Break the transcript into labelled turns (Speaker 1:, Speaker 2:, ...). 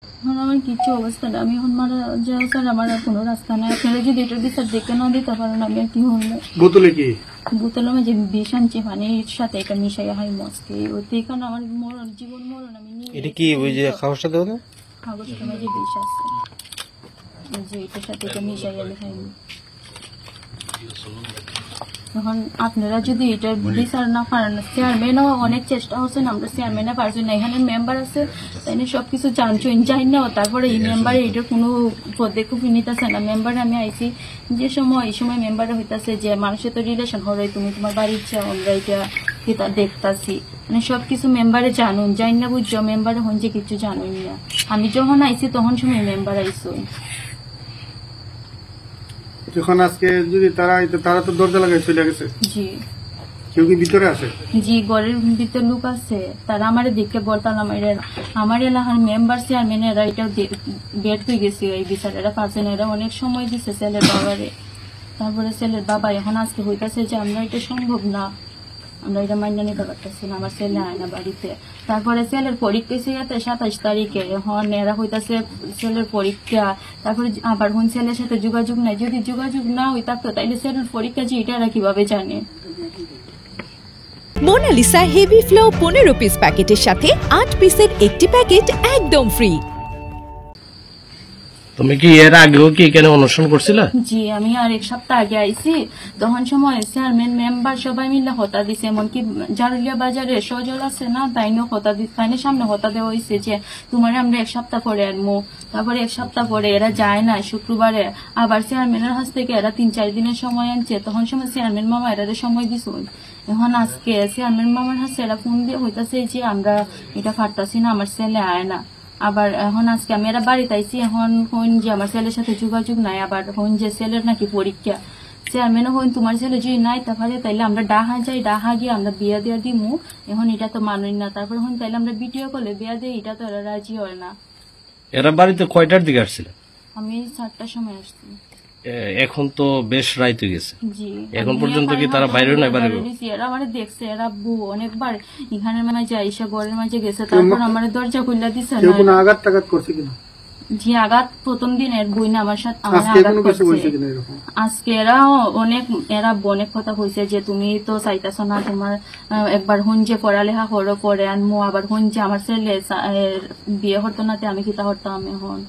Speaker 1: এখন আমার কিছু অবস্থা না, আমি এখন মারা যাওয়া স্যার, আমার আর কোনো রাস্তা নেই। আপনারা যদি এটার বিচার দেখে না দিতে পারেন আমি আর কি হইল।
Speaker 2: বোতলে কি
Speaker 1: বোতলে যে বিষ আনছি পানির সাথে এটা মিশাইয়া হাই মস্তি ওতে এখানে আমার মরণ, জীবন মরণ আমি নিয়ে।
Speaker 3: এটা কি ওই যে খাওয়ার সাথে
Speaker 1: কাগজের মাঝে বিষ আছে, যে এটার সাথে এটা মিশাইয়া খাইনি। এখন আপনারা যদি এটা বিচার না পারেন, চেয়ারম্যানও অনেক চেষ্টা হচ্ছে, আমরা চেয়ারম্যানে পারছি না, এখানে মেম্বার আছে তাই সবকিছু জানছেন যাই না, তারপরে এই মেম্বারে এটার কোনো পদক্ষেপ নিতেছে না। মেম্বারে আমি আইছি যে সময়, এই সময় মেম্বারে হইতাছে যে মানুষের তো রিলেশন হরে, তুমি তোমার বাড়ির চাও, আমরা এটা দেখতাছি, মানে সবকিছু মেম্বারে জানুন, যাই না বুঝছো, মেম্বারে হন যে কিছু জানুন না। আমি যখন আইছি তখন সময় মেম্বার আইসো।
Speaker 2: যখন আজকে যদি তারা তো দরজা লাগাই চলে গেছে।
Speaker 1: জি
Speaker 2: কেউ কি ভিতরে আছে?
Speaker 1: জি ঘরের ভিতরে লোক আছে, তারা আমার দিকে বলতাম আমার এলাকার মেম্বার চেয়ারম্যান এরা এটা বের হয়ে গেছে, এই বিচার এরা পারছে না, এরা অনেক সময় দিচ্ছে ছেলের বাবারে। তারপরে ছেলের বাবা এখন আজকে হইতেছে যে আমরা এটা সম্ভব না, আমরা এটা মান্য নিতে পারতেছি না, আমার ছেলে আয় না বাড়িতে। তারপরে ছেলের পরীক্ষা ছিল 27 তারিখে, এখন এরা হইতেছে ছেলের পরীক্ষা, তারপরে আবার কোন ছেলের সাথে যোগাযোগ নাই। যদি যোগাযোগ না হই থাকতো তাইলে ছেলের পরীক্ষা যে এটা এরা কিভাবে জানে।
Speaker 4: মোনালিসা হেভি ফ্লো 15 পিস প্যাকেটের সাথে 8 পিসের একটি প্যাকেট একদম ফ্রি।
Speaker 3: তুমি কি এর আগেও কি এখানে অনুষ্ঠান করছিলে?
Speaker 1: জি আমি আর এক সপ্তাহ আগে আইছি, তখন সময় চেয়ারম্যান মেম্বার সবাই মিলে হতা দিছে, এমনকি জারুলিয়া বাজারে সজল আছে না, তাইনও হতা দিচ্ছে, তাইনের সামনে হতা দেওয়া হয়েছে যে তোমার আমরা এক সপ্তাহ পরে আনবো। তারপরে এক সপ্তাহ পরে এরা যায় না, শুক্রবারে আবার চেয়ারম্যানের কাছ থেকে এরা 3-4 দিনের সময় আনছে, তখন সময় চেয়ারম্যান মামা এরা সময় দিছে। এখন আজকে চেয়ারম্যান মামার কাছে এরা ফোন দিয়ে হইতাছে যে আমরা এটা পারতাছি না, আমার ছেলে আয় না। আবার এখন আজকে আমি এরা বাড়িতে আইছি, এখন হইন যে আমার ছেলের সাথে যোগাযোগ নাই, আবার হইন যে ছেলের নাকি পরীক্ষা। চেয়ারম্যানও হইন তোমার ছেলে যদি নাই তাহলে আমরা ডাহা যাই, ডাহা গিয়ে আমরা বিয়া দিয়া দিমু, এখন এটা তো মানুষ না। তারপর হইন তাইলে আমরা ভিডিও কলে বিয়া দিই, এটা তো এরা রাজি হয় না।
Speaker 3: এরা বাড়িতে কয়টার দিকে আসছিল?
Speaker 1: আমি 7টার সময় আসছি।
Speaker 3: এখন তো বেশ রাইত হয়ে গেছে,
Speaker 1: জি
Speaker 3: এখন পর্যন্ত কি তারা বাইরে নাই?
Speaker 1: এরা আমার দেখছে, এরা অনেকবার এখানের মাঝে আইসা ঘরের মাঝে গেছে, তারপর আমার দরজা খুলে দিছে না।
Speaker 2: কোনো আঘাত টাঘাত করছে কিনা?
Speaker 1: জি আঘাত প্রথম দিন এর বই না আমার সাথে আঘাত করছে। আজকে এরা অনেক কথা কইছে যে তুমি তো চাইতেছ না, তোমার একবার হন যে পড়ালেখা করো, পরে আনমো, আবার হন যে আমার ছেলে বিয়ে হতো না, আমি কিতা হতাম এখন।